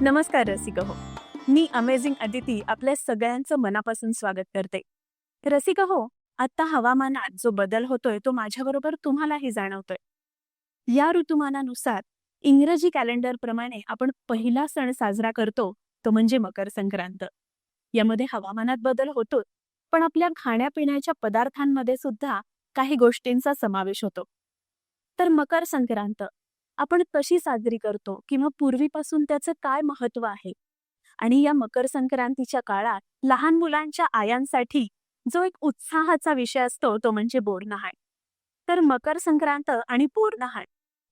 नमस्कार रसिक हो. मी अमेझिंग अदिती आपल्या सगळ्यांचं मनापासून स्वागत करते. रसिक हो, आता हवामानात जो बदल होतोय तो माझ्याबरोबर तुम्हालाही जाणवतोय. या ऋतुमानानुसार इंग्रजी कॅलेंडर प्रमाणे आपण पहिला सण साजरा करतो तो म्हणजे मकर संक्रांत. यामध्ये हवामानात बदल होतो, पण आपल्या खाण्यापिण्याच्या पदार्थांमध्ये सुद्धा काही गोष्टींचा समावेश होतो. तर मकर संक्रांत आपण कशी साजरी करतो किंवा पूर्वीपासून त्याचं काय महत्व आहे आणि या मकर संक्रांतीच्या काळात लहान मुलांच्या आयांसाठी जो एक उत्साहाचा विषय असतो तो म्हणजे बोरन्हाण. तर मकर संक्रांत आणि बोरन्हाण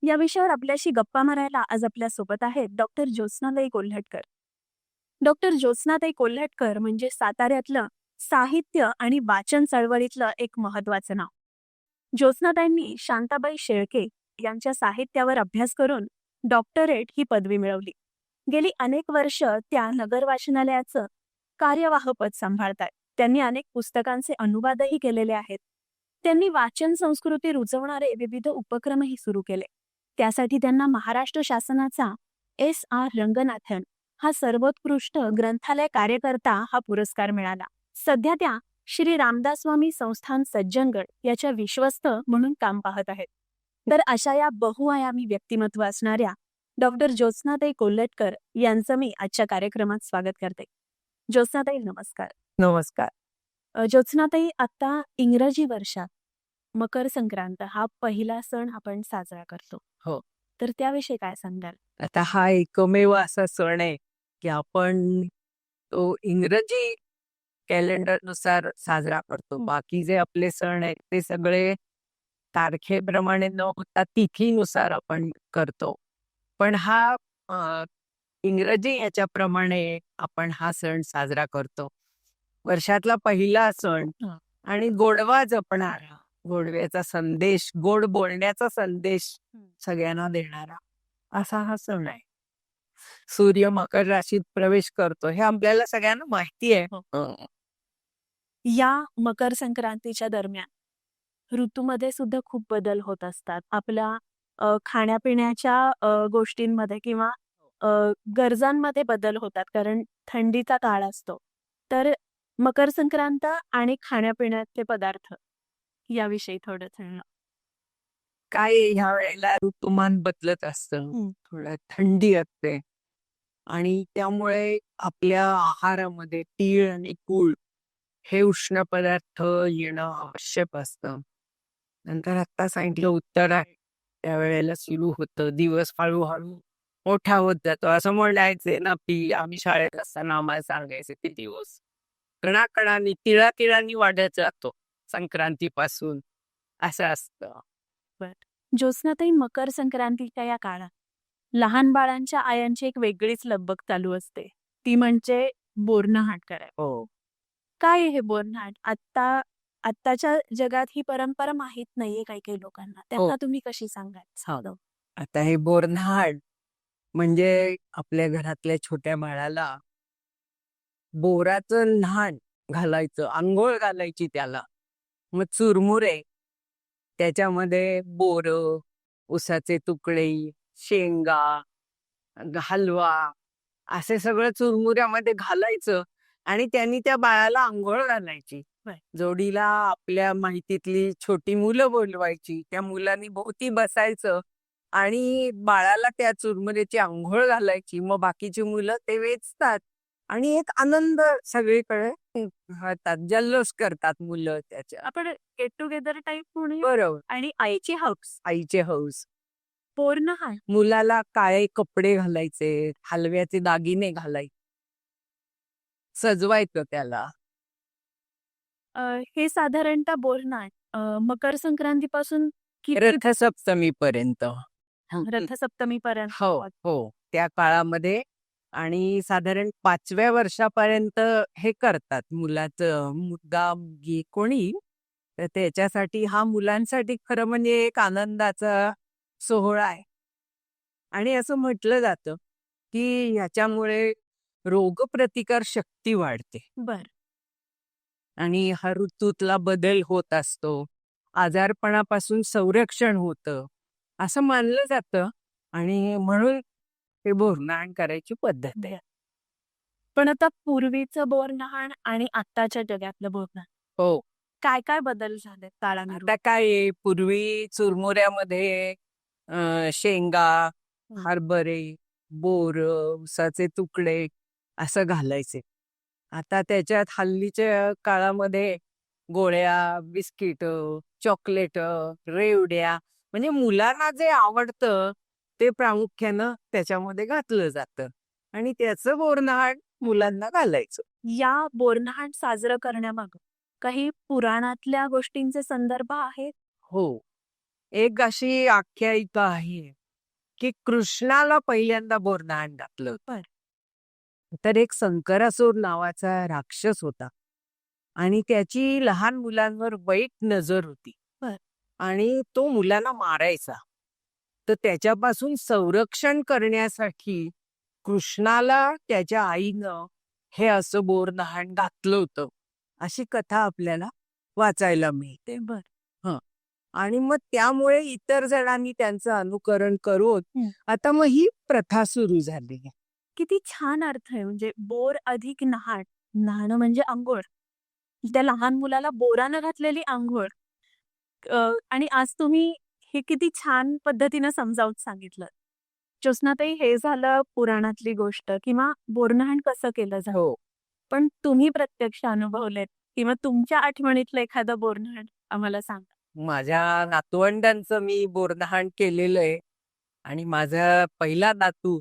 या विषयावर आपल्याशी गप्पा मारायला आज आपल्या सोबत आहेत डॉक्टर ज्योत्स्नाताई कोल्हटकर. डॉक्टर ज्योत्स्नाताई कोल्हटकर म्हणजे साताऱ्यातलं साहित्य आणि वाचन चळवळीतलं एक महत्वाचं नाव. ज्योत्स्नाताईंनी शांताबाई शेळके यांच्या साहित्यावर अभ्यास करून डॉक्टरेट ही पदवी मिळवली. गेली अनेक वर्ष त्या नगर वाचनालयाचं कार्यवाह पद सांभाळतात. त्यांनी अनेक पुस्तकांचे अनुवादही केलेले आहेत. त्यांनी वाचन संस्कृती रुजवणारे विविध उपक्रमही सुरू केले. त्यासाठी त्यांना महाराष्ट्र शासनाचा S.R. रंगनाथन हा सर्वोत्कृष्ट ग्रंथालय कार्यकर्ता हा पुरस्कार मिळाला. सध्या त्या श्री रामदास स्वामी संस्थान सज्जनगड याच्या विश्वस्त म्हणून काम पाहत आहेत. तर अशा या बहुआयामी व्यक्तिमत्व असणाऱ्या डॉक्टर ज्योत्स्नाताई कोल्हटकर यांचं मी आजच्या कार्यक्रमात स्वागत करते. ज्योत्स्नाताई नमस्कार. नमस्कार. ज्योत्स्नाताई, आता इंग्रजी वर्षात मकर संक्रांत हा पहिला सण आपण साजरा करतो. हो. तर त्याविषयी काय सांगाल? आता हा एकमेव असा सण आहे की आपण तो इंग्रजी कॅलेंडरनुसार साजरा करतो. बाकी जे आपले सण आहेत ते सगळे तारखेप्रमाणे न होता तिथीनुसार आपण करतो. पण हा इंग्रजी याच्याप्रमाणे आपण हा सण साजरा करतो. वर्षातला पहिला सण आणि गोडवा जपणारा, गोडव्याचा संदेश, गोड बोलण्याचा संदेश सगळ्यांना देणारा असा हा सण आहे. सूर्य मकर राशीत प्रवेश करतो हे आपल्याला सगळ्यांना माहिती आहे. या मकर संक्रांतीच्या दरम्यान ऋतूमध्ये सुद्धा खूप बदल होत असतात. आपल्या खाण्यापिण्याच्या गोष्टींमध्ये किंवा गरजांमध्ये बदल होतात, कारण थंडीचा काळ असतो. तर मकर संक्रांत आणि खाण्यापिण्याचे पदार्थ याविषयी थोडं सांगा. काय ह्या वेळेला ऋतुमान बदलत असतं, थोडं थंडी असते आणि त्यामुळे आपल्या आहारामध्ये तीळ आणि गूळ हे उष्ण पदार्थ येणं आवश्यक असतं. नंतर आता सांगितलं उत्तर आहे त्यावेळेला सुरू होतं. दिवस हळूहळू मोठा होत जातो. असं म्हणायचे ना की आम्ही शाळेत असताना आम्हाला सांगायचे ते दिवस कणाकणांनी तिळातिळांनी वाढत जातो संक्रांतीपासून असं असतं. ज्योत्स्नाताई, मकर संक्रांतीच्या या काळात लहान बाळांच्या आयांची एक वेगळीच लगबग चालू असते, ती म्हणजे बोरन्हाण करायला. हो. काय आहे हे बोरन्हाण? आत्ताच्या जगात ही परंपरा माहित नाहीये काही काही लोकांना. त्यांना तुम्ही कशी सांगाल? आता हे बोरन्हाण म्हणजे आपल्या घरातल्या छोट्या बाळाला बोराचं न्हाण घालायचं, आंघोळ घालायची त्याला. मग चुरमुरे, त्याच्यामध्ये बोर, उसाचे तुकडे, शेंगा, हलवा असे सगळं चुरमुऱ्यामध्ये घालायचं आणि त्यांनी त्या बाळाला आंघोळ घालायची. जोडीला आपल्या माहितीतली छोटी मुलं बोलवायची, त्या मुलांनी भोवती बसायचं आणि बाळाला त्या चुरमुऱ्याची आंघोळ घालायची. मग बाकीची मुलं ते वेचतात आणि एक आनंद सगळीकडे होतात, जल्लोष करतात मुलं त्याच्या. आपण गेट टुगेदर टाईप म्हणून. बरोबर. आणि आईची हौस. आईचे हौस. बोरन्हाण मुलाला काळे कपडे घालायचे, हलव्याचे दागिने घालायचे, सजवायचं त्याला. हे साधारणतः बोरन्हाण मकर संक्रांतीपासून रथसप्तमीपर्यंत. रथसप्तमीपर्यंत. हो हो, त्या काळामध्ये. आणि साधारण 5व्या वर्षापर्यंत हे करतात. मुलाचं मुलगा मुलगी कोणी, तर त्याच्यासाठी हा मुलांसाठी खरं म्हणजे एक आनंदाचा सोहळा आहे. आणि असं म्हटलं जातं की ह्याच्यामुळे रोगप्रतिकार शक्ती वाढते बर. आणि हा ऋतूतला बदल होत असतो, आजारपणापासून संरक्षण होतं असं मानलं जातं. आणि म्हणून हे बोरन्हाण करायची पद्धत आहे. पण आता पूर्वीचं बोरन्हाण आणि आत्ताच्या जगातलं बोरन्हाण हो. काय काय बदल झाले काळानुरूप? आता काय आहे, पूर्वी चुरमुऱ्यामध्ये शेंगा, हं. हरभरे, बोरं, उसाचे तुकडे असं घालायचे. आता त्याच्यात हल्लीच्या काळामध्ये गोळ्या, बिस्किटं, चॉकलेटं, रेवड्या म्हणजे मुलांना जे आवडतं ते प्रामुख्यानं त्याच्यामध्ये घातलं जातं आणि त्याचं बोरन्हाण मुलांना घालायचं. या बोरन्हाण साजरं करण्यामागं काही पुराणातल्या गोष्टींचे संदर्भ आहेत? हो. एक अशी आख्यायिका आहे, की कृष्णाला पहिल्यांदा बोरन्हाण घातलं होतं. बरं. तर एक संकरासूर नावाचा राक्षस होता आणि त्याची लहान मुलांवर वाईट नजर होती. बरं. आणि तो मुलांना मारायचा. तर त्याच्यापासून संरक्षण करण्यासाठी कृष्णाला त्याच्या आईनं हे असं बोरन्हाण घातलं होतं. अशी कथा आपल्याला वाचायला मिळते. बरं. हं. आणि मग त्यामुळे इतर जणांनी त्यांचं अनुकरण करून हं. आता मग ही प्रथा सुरू झाली आहे. किती छान अर्थ आहे म्हणजे बोर अधिक न्हाण. न्हाणं म्हणजे अंघोळ. त्या लहान मुलाला बोरानं घातलेली अंघोळ. आणि आज तुम्ही हे किती छान पद्धतीनं समजावून सांगितलं. ज्योत्स्नाताई, हे झालं पुराणातली गोष्ट किंवा बोरन्हाण कसं केलं जातं. हो. पण तुम्ही प्रत्यक्ष अनुभवलेत किंवा तुमच्या आठवणीतलं एखादं बोरन्हाण आम्हाला सांगा. माझ्या नातवंडांचं मी बोरन्हाण केलेलं आहे आणि माझा पहिला नातू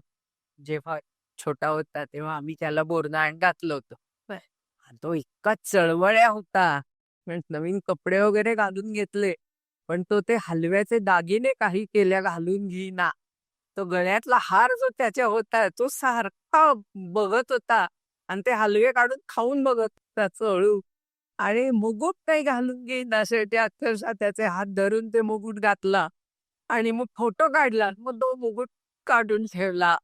जेव्हा छोटा होता तेव्हा आम्ही त्याला बोरन्हाण घातलं होतं. बरं. आणि तो इतका चळवळ्या होता. नवीन कपडे वगैरे घालून घेतले, पण तो ते हलव्याचे दागिने काही केल्या घालून घेईना. तो गळ्यातला हार जो त्याच्या होता तो सारखा बघत होता आणि ते हलवे काढून खाऊन बघत होता चळू. आणि मुकुट काही घालून घेईना. शेवटी अक्षरशः त्याचे हात धरून ते मुकुट घातला आणि मग फोटो काढला. मग तो मुकुट काढून ठेवला.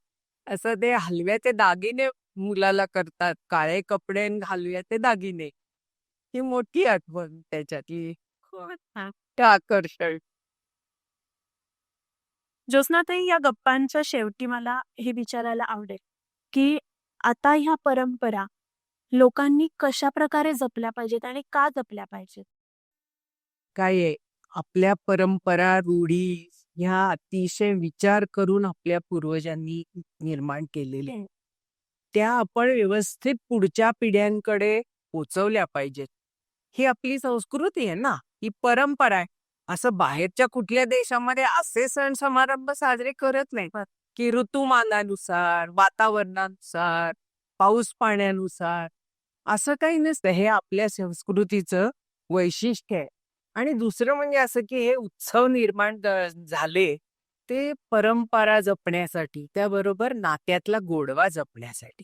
असं ते हलव्याचे दागिने मुलाला करतात. काळे कपडे आणि हलव्याचे दागिने. ही मोठी आठवण त्याच्यातली. खूप आकर्षण. ज्योत्स्नाताई, या गप्पांच्या शेवटी मला हे विचारायला आवडेल, की आता ह्या परंपरा लोकांनी कशाप्रकारे जपल्या पाहिजेत आणि का जपल्या पाहिजेत? काय आहे, आपल्या परंपरा, रूढी ह्या अतिशय विचार करून आपल्या पूर्वजांनी निर्माण केलेल्या आहेत. त्या आपण व्यवस्थित पुढच्या पिढ्यांकडे पोचवल्या पाहिजेत. ही आपली संस्कृती आहे ना, ही परंपरा आहे. असं बाहेरच्या कुठल्या देशामध्ये असे सण समारंभ साजरे करत नाहीत, की ऋतुमानानुसार, वातावरणानुसार, पाऊस पाण्यानुसार असं काही नसतं. हे आपल्या संस्कृतीचं वैशिष्ट्य आहे. आणि दुसरं म्हणजे असं की हे उत्सव निर्माण झाले ते परंपरा जपण्यासाठी, त्याबरोबर नात्यातला गोडवा जपण्यासाठी.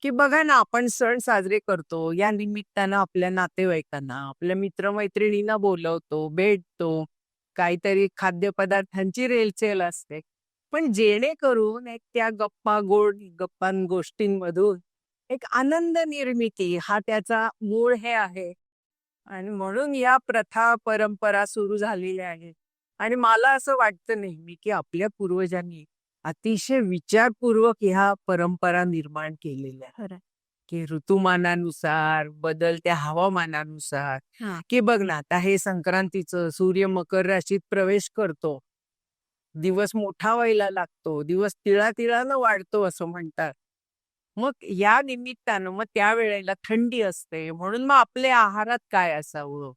की बघा ना, आपण सण साजरे करतो, या निमित्तानं आपल्या नातेवाईकांना, आपल्या मित्रमैत्रिणींना बोलवतो, भेटतो, काहीतरी खाद्यपदार्थांची रेलचेल असते. पण जेणेकरून एक त्या गप्पा, गोड गोष्टींमधून एक आनंद निर्मिती हा त्याचा मूळ हे आहे. आणि म्हणून या प्रथा, परंपरा सुरू झालेल्या आहेत. आणि मला असं वाटतं नेहमी, की आपल्या पूर्वजांनी अतिशय विचारपूर्वक ह्या परंपरा निर्माण केलेल्या आहेत. खरंय. की ऋतुमानानुसार, बदलत्या हवामानानुसार, हां. की बघ ना, आता हे संक्रांतीचं सूर्य मकर राशीत प्रवेश करतो. दिवस मोठा व्हायला लागतो, दिवस तिळातिळानं वाढतो असं म्हणतात. मग या निमित्तानं मग त्यावेळेला थंडी असते, म्हणून मग आपल्या आहारात काय असावं?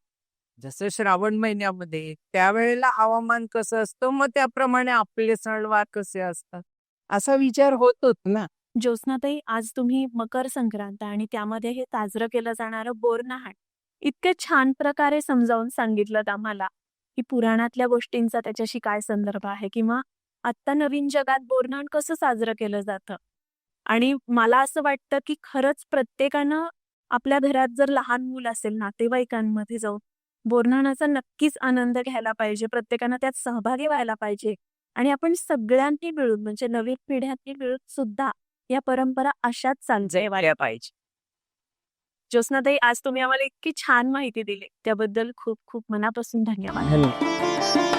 जसं श्रावण महिन्यामध्ये त्यावेळेला हवामान कसं असतं, मग त्याप्रमाणे आपले सणवार कसे असतात, असा विचार होतोच ना. ज्योत्स्नाताई, आज तुम्ही मकर संक्रांत आणि त्यामध्ये हे साजरं केलं जाणारं बोरन्हाण इतके छान प्रकारे समजावून सांगितलंत आम्हाला, की पुराणातल्या गोष्टींचा त्याच्याशी काय संदर्भ आहे किंवा आत्ता नवीन जगात बोरन्हाण कसं साजरं केलं जातं. आणि मला असं वाटतं, की खरंच प्रत्येकानं आपल्या घरात जर लहान मूल असेल, नातेवाईकांमध्ये जाऊन बोरन्हाणाचा नक्कीच आनंद घ्यायला पाहिजे. प्रत्येकानं त्यात सहभागी व्हायला पाहिजे आणि आपण सगळ्यांनी मिळून म्हणजे नवीन पिढ्यांनी मिळून सुद्धा या परंपरा अशाच चालवायला पाहिजे. ज्योत्स्नाताई, आज तुम्ही आम्हाला इतकी छान माहिती दिली त्याबद्दल खूप खूप मनापासून धन्यवाद. धन्यवाद.